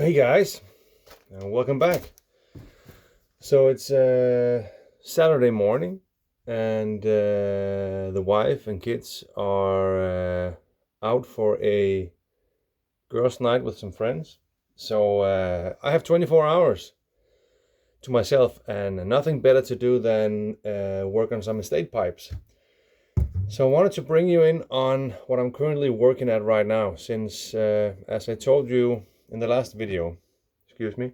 Hey guys, welcome back. So it's Saturday morning, and the wife and kids are out for a girls' night with some friends. So I have 24 hours to myself, and nothing better to do than work on some estate pipes. So I wanted to bring you in on what I'm currently working at right now, since as I told you in the last video, excuse me.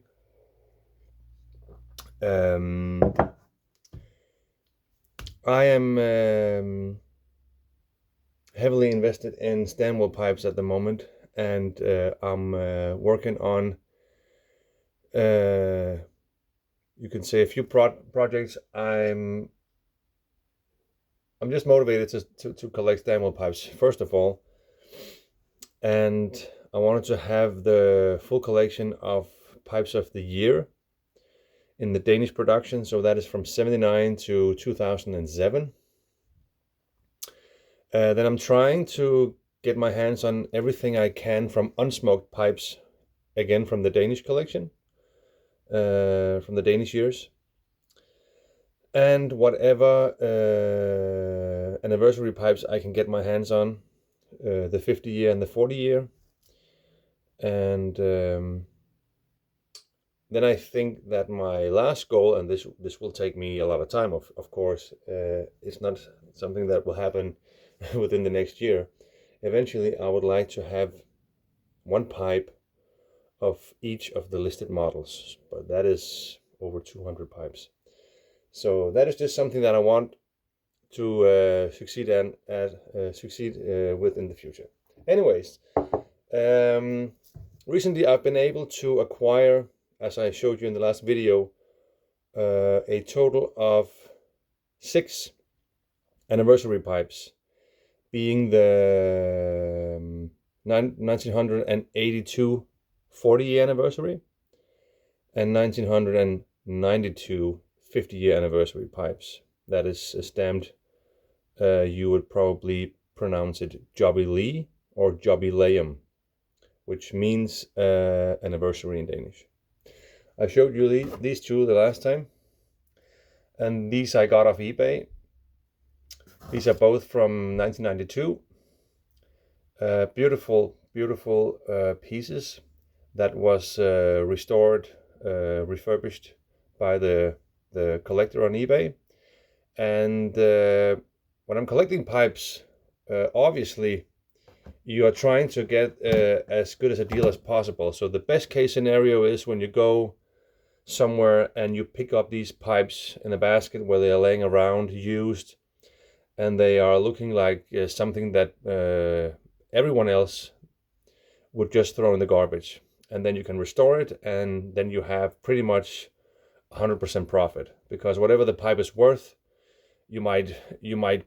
Um, I am heavily invested in Stanwell pipes at the moment, and I'm working on, you can say, a few projects. I'm just motivated to collect Stanwell pipes first of all, and I wanted to have the full collection of pipes of the year in the Danish production. So that is from 79 to 2007. Then I'm trying to get my hands on everything I can from unsmoked pipes, again from the Danish collection, from the Danish years, and whatever anniversary pipes I can get my hands on, the 50 year and the 40 year. And then I think that my last goal, and this will take me a lot of time, of course, it's not something that will happen within the next year. Eventually, I would like to have one pipe of each of the listed models, but that is over 200 pipes. So that is just something that I want to succeed with in the future. Anyways, recently I've been able to acquire, as I showed you in the last video, a total of 6 anniversary pipes, being the 1982 40-year anniversary and 1992 50-year anniversary pipes. That is stamped, you would probably pronounce it jubilee or jubilæum, which means anniversary in Danish. I showed you these two the last time, and these I got off eBay. These are both from 1992. Beautiful pieces that was restored, refurbished by the collector on eBay. And when I'm collecting pipes, obviously you are trying to get as good as a deal as possible. So the best case scenario is when you go somewhere and you pick up these pipes in a basket where they are laying around used, and they are looking like something that everyone else would just throw in the garbage, and then you can restore it, and then you have pretty much 100% profit, because whatever the pipe is worth, you might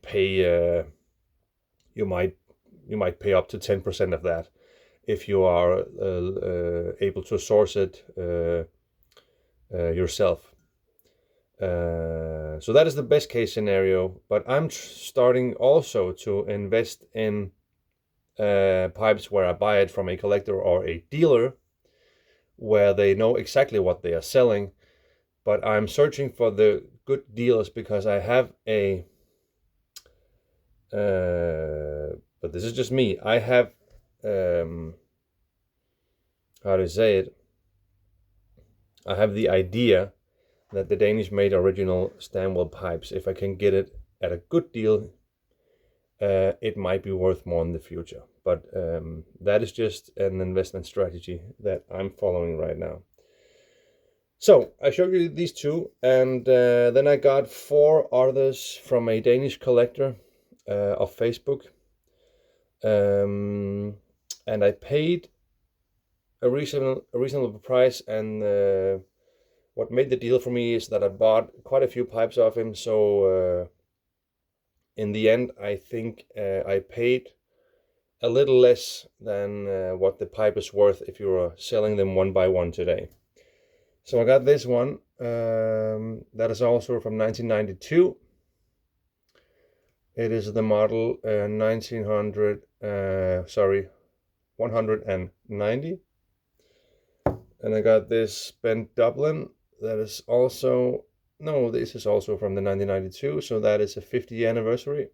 pay you might pay up to 10% of that if you are able to source it yourself. So that is the best case scenario, but I'm starting also to invest in pipes where I buy it from a collector or a dealer, where they know exactly what they are selling. But I'm searching for the good deals, because I have a but this is just me, I have how to say it, I have the idea that the Danish made original Stanwell pipes, if I can get it at a good deal, it might be worth more in the future. But that is just an investment strategy that I'm following right now. So I showed you these two, and then I got 4 others from a Danish collector of Facebook, and I paid a reasonable price. And what made the deal for me is that I bought quite a few pipes off him. So in the end, I think I paid a little less than what the pipe is worth if you're selling them one by one today. So I got this one, that is also from 1992. It is the model 190. And I got this bent Dublin that is also, no, this is also from the 1992, so that is a 50th anniversary.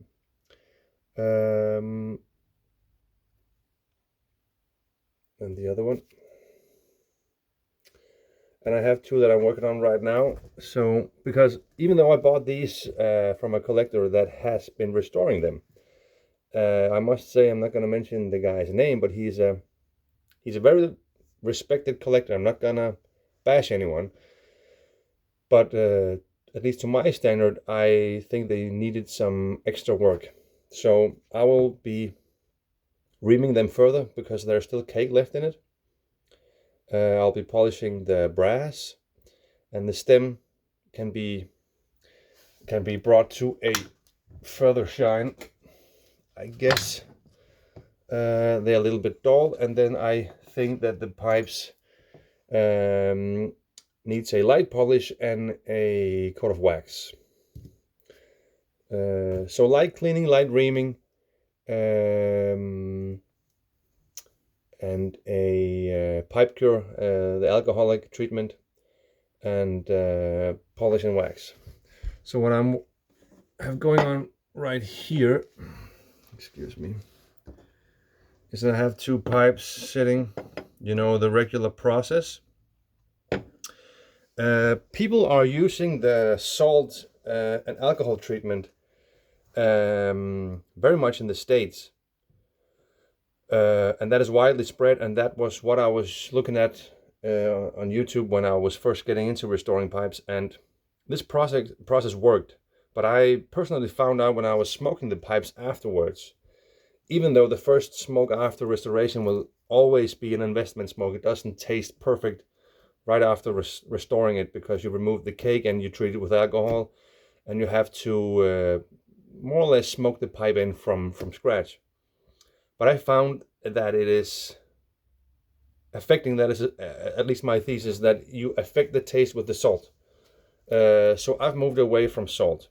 And the other one. And I have two that I'm working on right now. So, because even though I bought these from a collector that has been restoring them, I must say, I'm not going to mention the guy's name, but he's a very respected collector. I'm not gonna bash anyone, but at least to my standard, I think they needed some extra work. So I will be reaming them further because there's still cake left in it. I'll be polishing the brass, and the stem can be brought to a further shine. I guess they're a little bit dull, and then I think that the pipes needs a light polish and a coat of wax. So light cleaning, light reaming, and a pipe cure, the alcoholic treatment, and polish and wax. So what I'm have going on right here, excuse me, is I have two pipes sitting, you know, the regular process. People are using the salt and alcohol treatment very much in the States. And that is widely spread, and that was what I was looking at on YouTube when I was first getting into restoring pipes, and this process worked. But I personally found out when I was smoking the pipes afterwards, even though the first smoke after restoration will always be an investment smoke, it doesn't taste perfect right after restoring it, because you remove the cake and you treat it with alcohol, and you have to more or less smoke the pipe in from scratch. But I found that it is affecting, that is at least my thesis, that you affect the taste with the salt. So I've moved away from salt.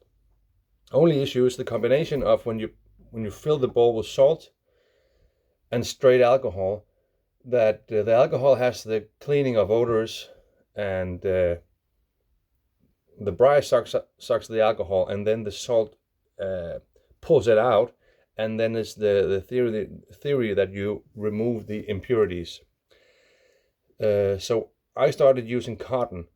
Only issue is the combination of when you fill the bowl with salt and straight alcohol, that the alcohol has the cleaning of odors, and the briar sucks the alcohol, and then the salt pulls it out, and then it's the theory that you remove the impurities. So I started using cotton,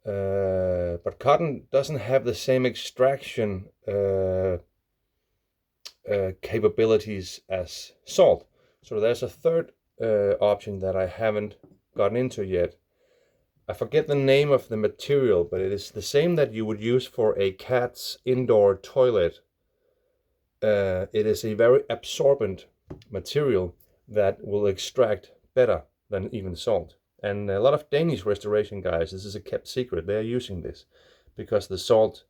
but cotton doesn't have the same extraction capabilities as salt. So there's a third option that I haven't gotten into yet. I forget the name of the material, but it is the same that you would use for a cat's indoor toilet. It is a very absorbent material that will extract better than even salt. And a lot of Danish restoration guys, this is a kept secret, they're using this because the salt,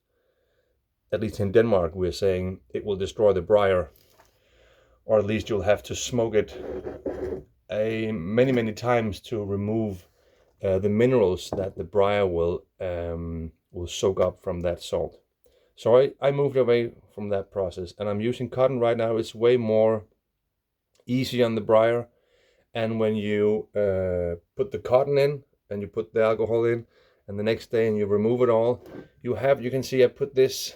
at least in Denmark, we're saying it will destroy the briar, or at least you'll have to smoke it many times to remove the minerals that the briar will soak up from that salt. So I moved away from that process, and I'm using cotton right now. It's way more easy on the briar, and when you put the cotton in and you put the alcohol in, and the next day and you remove it all, you can see I put this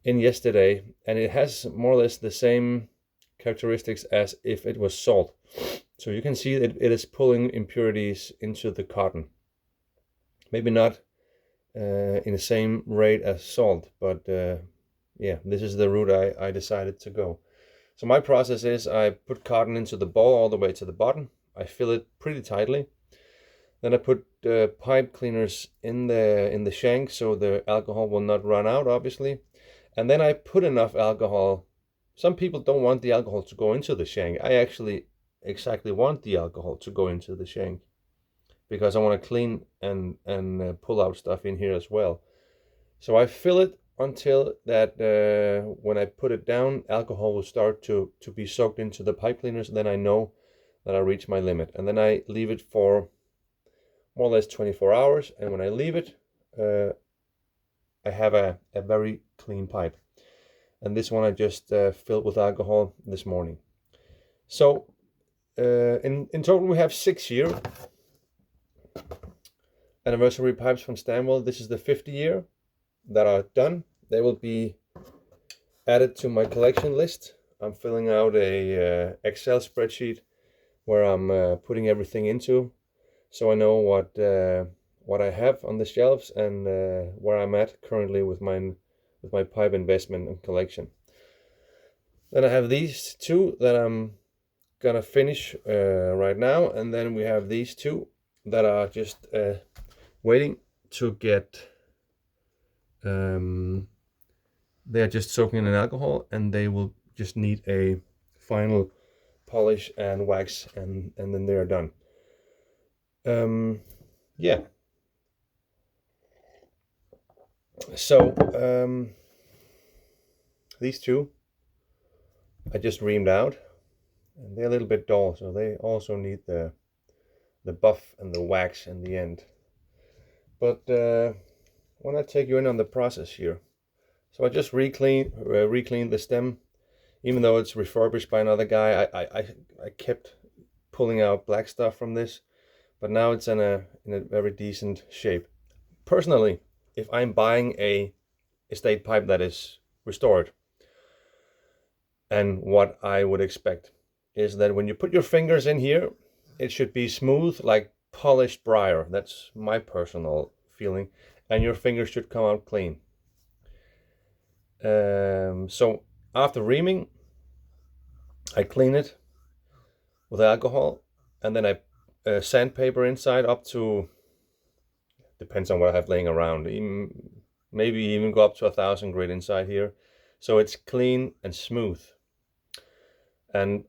in yesterday, and it has more or less the same characteristics as if it was salt. So you can see that it is pulling impurities into the cotton. Maybe not in the same rate as salt, but yeah, this is the route I decided to go. So my process is I put cotton into the bowl all the way to the bottom. I fill it pretty tightly. Then I put pipe cleaners in the shank so the alcohol will not run out, obviously. And then I put enough alcohol. Some people don't want the alcohol to go into the shank. I actually exactly want the alcohol to go into the shank, because I want to clean and pull out stuff in here as well. So I fill it until that when I put it down, alcohol will start to be soaked into the pipe cleaners. Then I know that I reach my limit, and then I leave it for more or less 24 hours. And when I leave it, I have a very clean pipe. And this one I just filled with alcohol this morning. So in total we have 6 here. anniversary pipes from Stanwell. This is the 50 year that are done. They will be added to my collection list. I'm filling out a Excel spreadsheet where I'm putting everything into, so I know what I have on the shelves and where I'm at currently with my pipe investment and collection. Then I have these two that I'm gonna finish right now, and then we have these two that are just waiting to get they are just soaking in alcohol, and they will just need a final polish and wax, and then they are done. Yeah, so these two I just reamed out, and they're a little bit dull, so they also need the buff and the wax in the end. But I want to take you in on the process here. So I just recleaned the stem, even though it's refurbished by another guy. I kept pulling out black stuff from this, but now it's in a very decent shape. Personally, if I'm buying a estate pipe that is restored, and what I would expect is that when you put your fingers in here, it should be smooth like polished briar. That's my personal feeling, and your fingers should come out clean. So after reaming, I clean it with alcohol, and then I sandpaper inside up to, depends on what I have laying around, maybe even go up to 1,000 grit inside here, so it's clean and smooth, and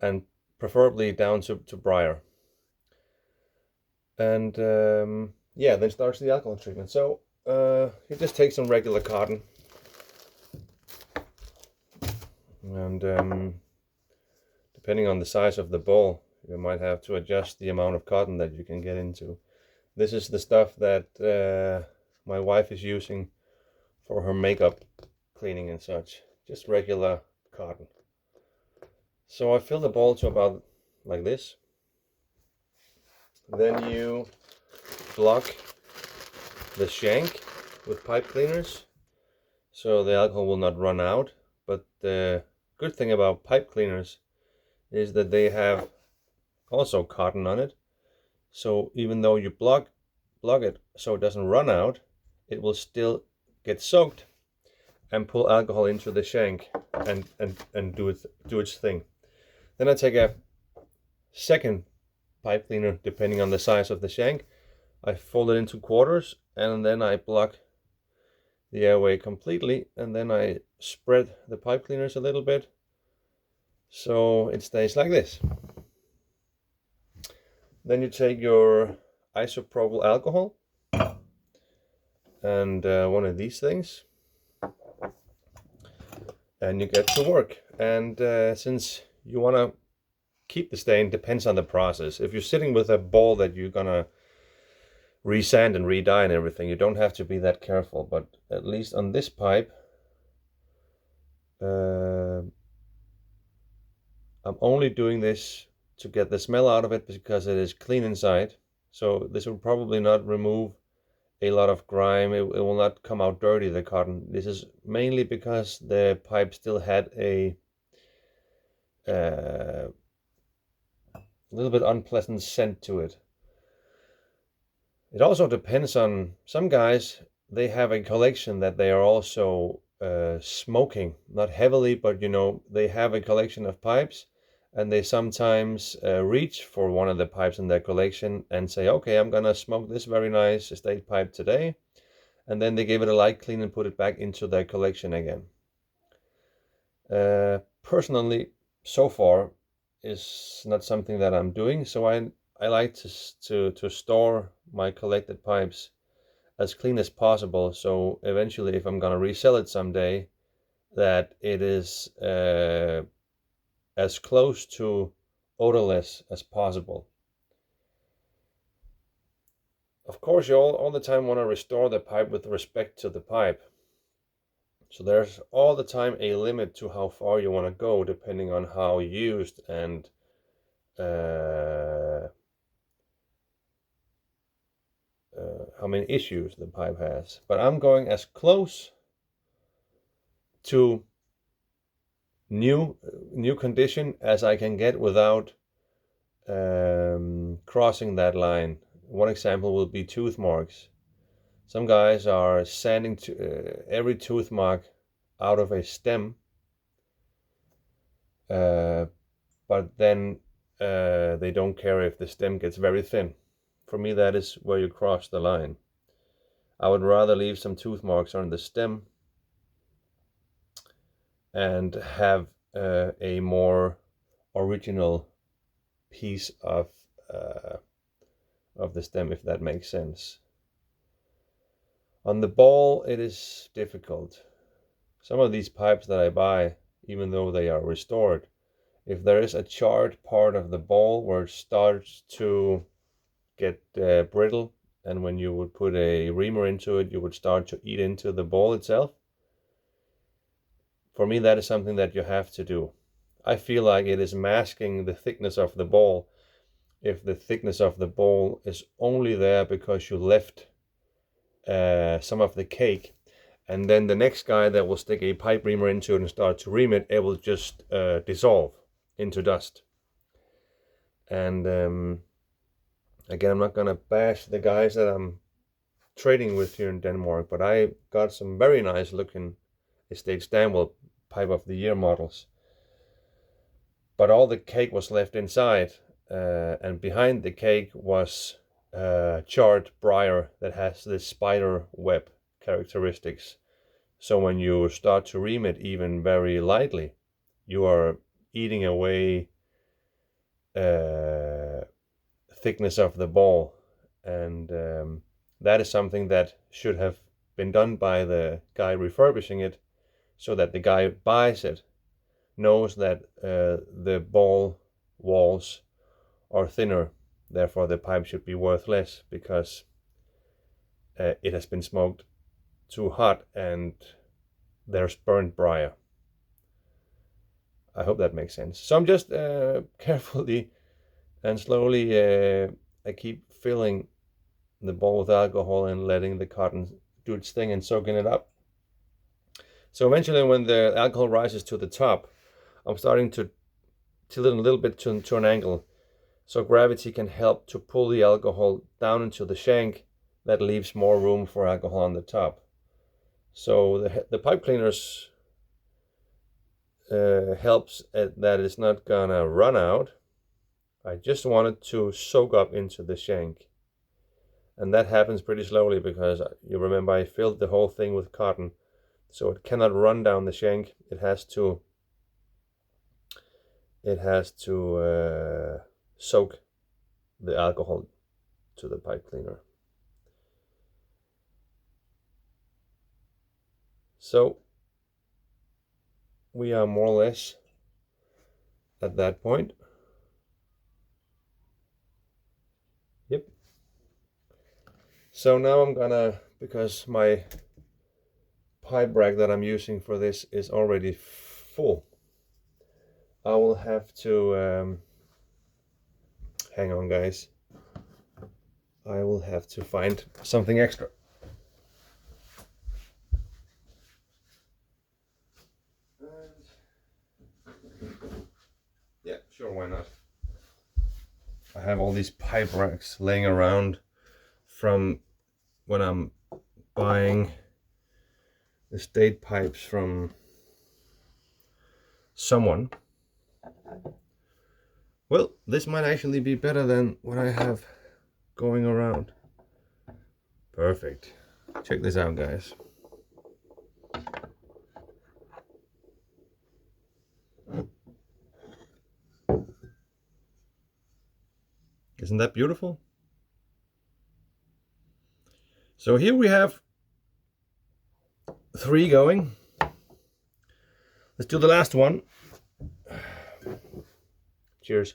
preferably down to briar. And yeah, then starts the alcohol treatment. So you just take some regular cotton, and depending on the size of the bowl, you might have to adjust the amount of cotton that you can get into. This is the stuff that my wife is using for her makeup cleaning and such, just regular cotton. So I fill the bowl to about like this. Then you block the shank with pipe cleaners so the alcohol will not run out. But the good thing about pipe cleaners is that they have also cotton on it, so even though you block it so it doesn't run out, it will still get soaked and pull alcohol into the shank and do its thing. Then I take a second pipe cleaner, depending on the size of the shank. I fold it into quarters, and then I block the airway completely, and then I spread the pipe cleaners a little bit so it stays like this. Then you take your isopropyl alcohol and one of these things, and you get to work. And since you want to keep the stain, depends on the process. If you're sitting with a bowl that you're gonna resand and re-dye and everything, you don't have to be that careful. But at least on this pipe, I'm only doing this to get the smell out of it because it is clean inside. So this will probably not remove a lot of grime. It will not come out dirty, the cotton. This is mainly because the pipe still had a little bit unpleasant scent to it. It also depends on some guys. They have a collection that they are also smoking, not heavily, but you know, they have a collection of pipes, and they sometimes reach for one of the pipes in their collection and say, okay, I'm gonna smoke this very nice estate pipe today, and then they give it a light clean and put it back into their collection again. Personally, so far, is not something that I'm doing, so I like to store my collected pipes as clean as possible, so eventually if I'm gonna resell it someday, that it is as close to odorless as possible. Of course, you all the time want to restore the pipe with respect to the pipe. So there's all the time a limit to how far you want to go, depending on how used and how many issues the pipe has, but I'm going as close to new condition as I can get without crossing that line. One example will be tooth marks. Some guys are sanding every tooth mark out of a stem, but then they don't care if the stem gets very thin. For me, that is where you cross the line. I would rather leave some tooth marks on the stem and have a more original piece of the stem, if that makes sense. On the ball, it is difficult. Some of these pipes that I buy, even though they are restored, if there is a charred part of the ball where it starts to get brittle, and when you would put a reamer into it, you would start to eat into the ball itself. For me, that is something that you have to do. I feel like it is masking the thickness of the ball. If the thickness of the ball is only there because you left some of the cake, and then the next guy that will stick a pipe reamer into it and start to ream it, it will just dissolve into dust. And again, I'm not gonna bash the guys that I'm trading with here in Denmark, but I got some very nice looking estate Stanwell pipe of the year models, but all the cake was left inside, and behind the cake was charred briar that has this spider web characteristics. So when you start to ream it even very lightly, you are eating away thickness of the ball, and that is something that should have been done by the guy refurbishing it, so that the guy who buys it knows that the ball walls are thinner, therefore the pipe should be worth less because it has been smoked too hot and there's burnt briar. I hope that makes sense. So I'm just carefully and slowly I keep filling the bowl with alcohol and letting the cotton do its thing and soaking it up. So eventually when the alcohol rises to the top, I'm starting to tilt it a little bit to an angle, so gravity can help to pull the alcohol down into the shank. That leaves more room for alcohol on the top. So the pipe cleaners helps that it's not gonna run out. I just want it to soak up into the shank, and that happens pretty slowly because you remember I filled the whole thing with cotton, so it cannot run down the shank. It has to soak the alcohol to the pipe cleaner. So we are more or less at that point. Yep. So now I'm gonna, because my pipe rack that I'm using for this is already full, I will have to hang on guys, I will have to find something extra. Yeah, sure, why not? I have all these pipe racks laying around from when I'm buying estate pipes from someone. Well, this might actually be better than what I have going around. Perfect. Check this out, guys. Isn't that beautiful? So here we have 3 going. Let's do the last one. Cheers.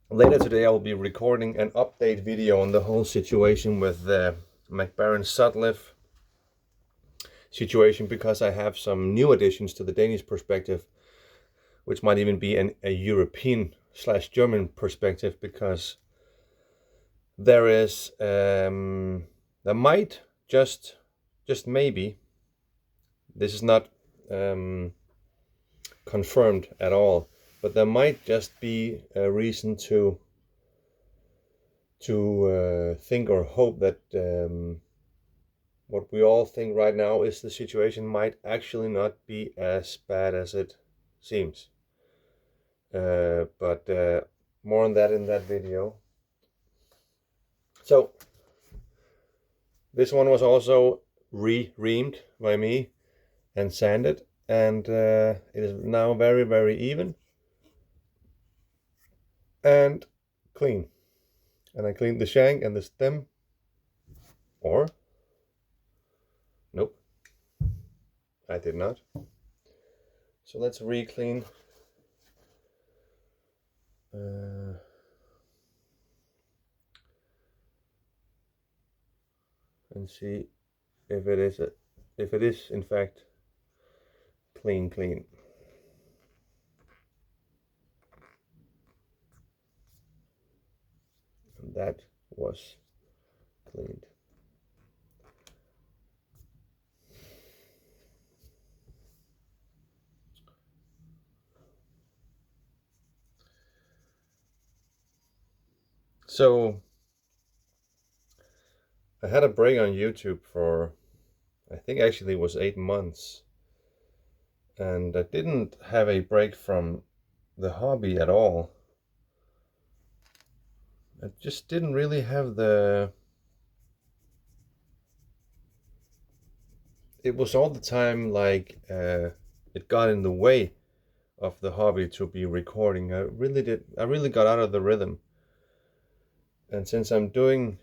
Later today I will be recording an update video on the whole situation with the McBaron Sutliff situation, because I have some new additions to the Danish perspective, which might even be a European/German perspective, because there is there might just maybe, this is not confirmed at all, but there might just be a reason to think or hope that what we all think right now is the situation might actually not be as bad as it seems. But more on that in that video. So this one was also reamed by me and sanded, and it is now very, very even and clean. And I cleaned the shank and the stem, or nope, I did not. So let's re-clean. And see if it is in fact clean. And that was cleaned. So I had a break on YouTube for, I think actually it was 8 months, and I didn't have a break from the hobby at all. I just didn't really have it was all the time like it got in the way of the hobby to be recording. I really got out of the rhythm. And since I'm doing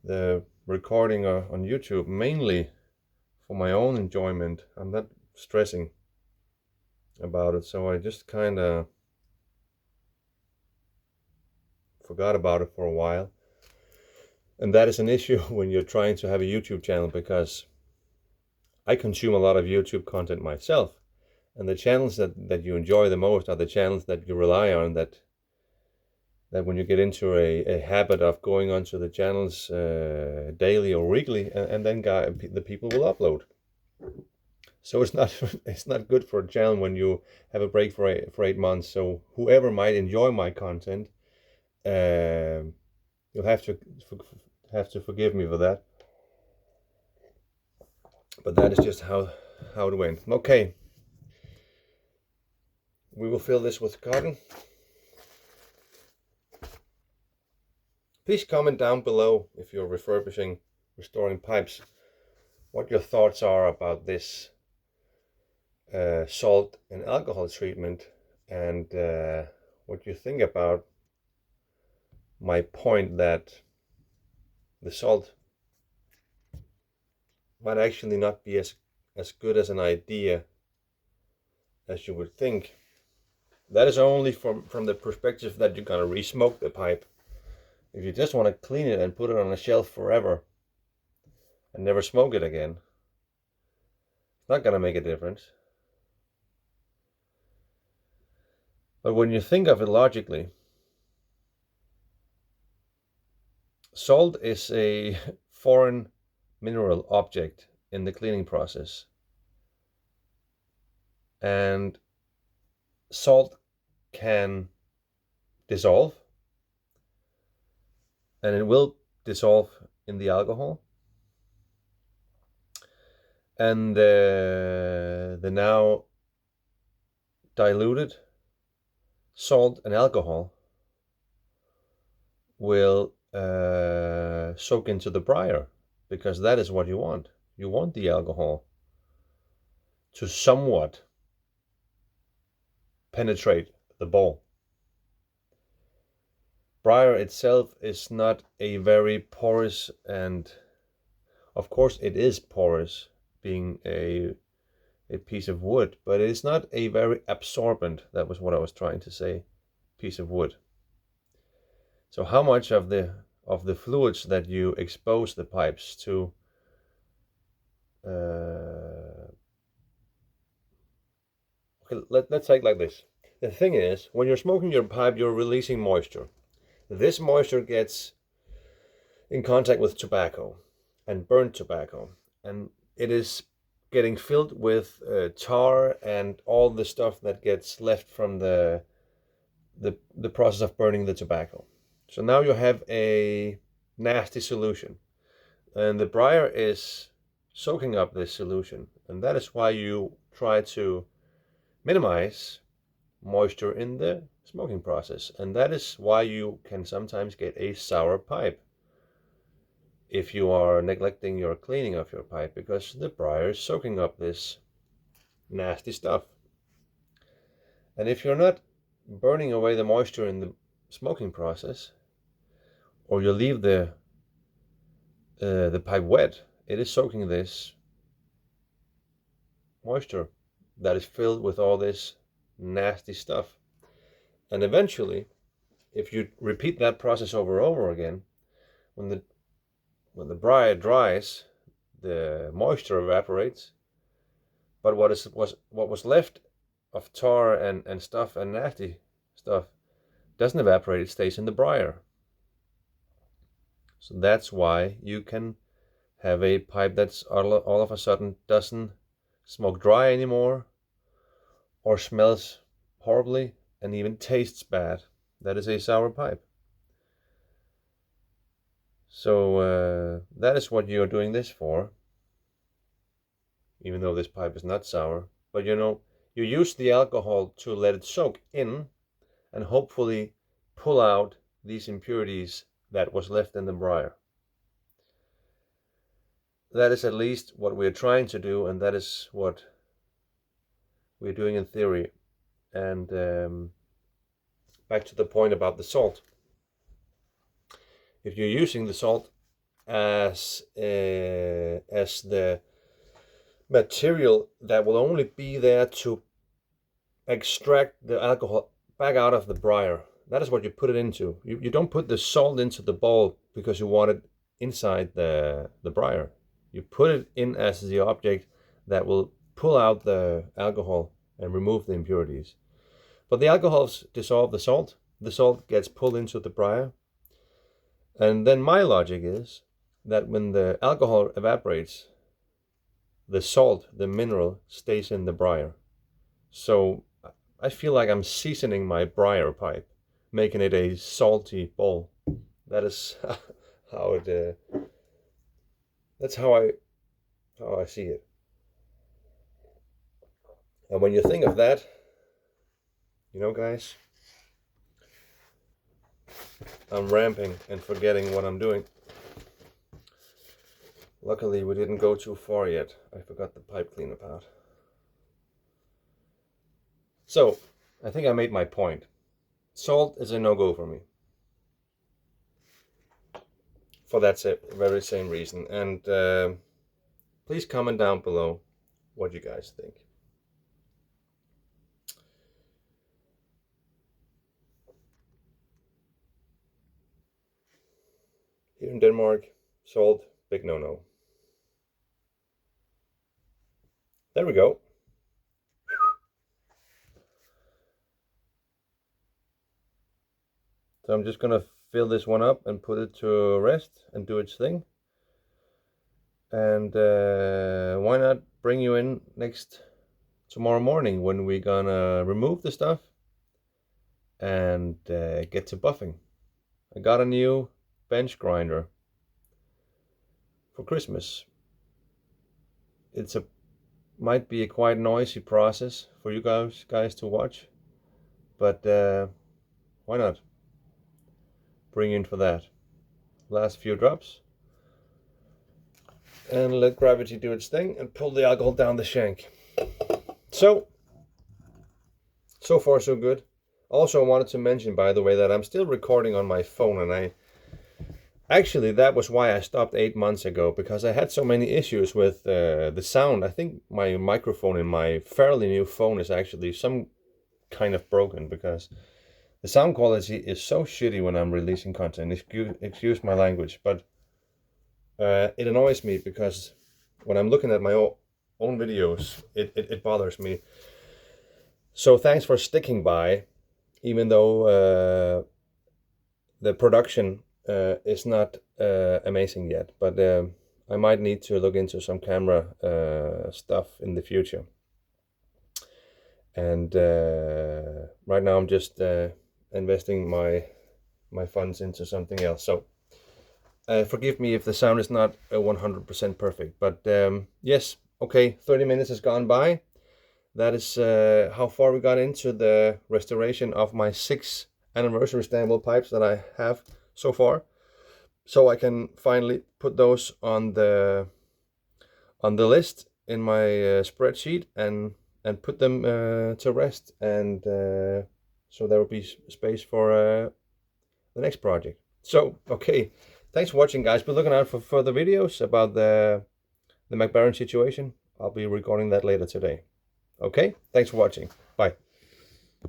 the recording on YouTube mainly for my own enjoyment, I'm not stressing about it, so I just kind of forgot about it for a while. And that is an issue when you're trying to have a YouTube channel, because I consume a lot of YouTube content myself, and the channels that you enjoy the most are the channels that you rely on, that when you get into a habit of going onto the channels daily or weekly, and then the people will upload. So it's not it's not good for a channel when you have a break for 8 months. So whoever might enjoy my content, you'll have to forgive me for that. But that is just how it went. Okay, we will fill this with cotton. Please comment down below if you're restoring pipes, what your thoughts are about this salt and alcohol treatment, and what you think about my point that the salt might actually not be as good as an idea as you would think. That is only from the perspective that you're gonna re-smoke the pipe. If you just want to clean it and put it on a shelf forever and never smoke it again, it's not gonna make a difference. But when you think of it logically, salt is a foreign mineral object in the cleaning process, and salt can dissolve, and it will dissolve in the alcohol, and the now diluted salt and alcohol will soak into the briar, because that is what you want. You want the alcohol to somewhat penetrate the bowl. Briar itself is not a very porous, and of course it is porous, being a piece of wood, but it is not a very absorbent, that was what I was trying to say, piece of wood. So how much of the fluids that you expose the pipes to okay, let's take like this. The thing is, when you're smoking your pipe, you're releasing moisture. This moisture gets in contact with tobacco and burnt tobacco, and it is getting filled with tar and all the stuff that gets left from the process of burning the tobacco. So now you have a nasty solution, and the briar is soaking up this solution, and that is why you try to minimize moisture in the smoking process, and that is why you can sometimes get a sour pipe if you are neglecting your cleaning of your pipe, because the briar is soaking up this nasty stuff. And if you're not burning away the moisture in the smoking process, or you leave the pipe wet, it is soaking this moisture that is filled with all this nasty stuff. And eventually, if you repeat that process over and over again, when the briar dries, the moisture evaporates, but what was left of tar and stuff and nasty stuff doesn't evaporate, it stays in the briar. So that's why you can have a pipe that's all of a sudden doesn't smoke dry anymore, or smells horribly and even tastes bad. That is a sour pipe. So that is what you're doing this for, even though this pipe is not sour. But you use the alcohol to let it soak in and hopefully pull out these impurities that was left in the briar. That is at least what we're trying to do, and that is what we're doing in theory. And back to the point about the salt. If you're using the salt as the material that will only be there to extract the alcohol back out of the briar, that is what you put it into. You don't put the salt into the bowl because you want it inside the briar. You put it in as the object that will pull out the alcohol and remove the impurities. But the alcohols dissolve the salt gets pulled into the briar, and then my logic is that when the alcohol evaporates, the salt, the mineral, stays in the briar. So I feel like I'm seasoning my briar pipe, making it a salty bowl. That is how it. That's how I see it. And when you think of that, guys, I'm ramping and forgetting what I'm doing. Luckily, we didn't go too far yet. I forgot the pipe cleaner part. So, I think I made my point. Salt is a no-go for me. For that very same reason. And please comment down below what you guys think. Here in Denmark, salt, big no-no. There we go. So I'm just gonna fill this one up and put it to rest and do its thing. And why not bring you in tomorrow morning when we're gonna remove the stuff and get to buffing. I got a new bench grinder for Christmas. Might be a quite noisy process for you guys to watch, but why not bring in for that? Last few drops, and let gravity do its thing and pull the alcohol down the shank. So far so good. Also, I wanted to mention, by the way, that I'm still recording on my phone, and actually, that was why I stopped 8 months ago, because I had so many issues with the sound. I think my microphone in my fairly new phone is actually some kind of broken, because the sound quality is so shitty when I'm releasing content. Excuse my language, but it annoys me, because when I'm looking at my own videos, it bothers me. So thanks for sticking by, even though the production is not amazing yet, but I might need to look into some camera stuff in the future. And right now I'm just investing my funds into something else. So forgive me if the sound is not 100% perfect, but yes, okay, 30 minutes has gone by. That is how far we got into the restoration of my 6th anniversary Stanwell pipes that I have so far. So I can finally put those on the list in my spreadsheet and put them to rest, and so there will be space for the next project. So okay, thanks for watching, guys. Be looking out for further videos about the McBarron situation. I'll be recording that later today. Okay, thanks for watching. Bye.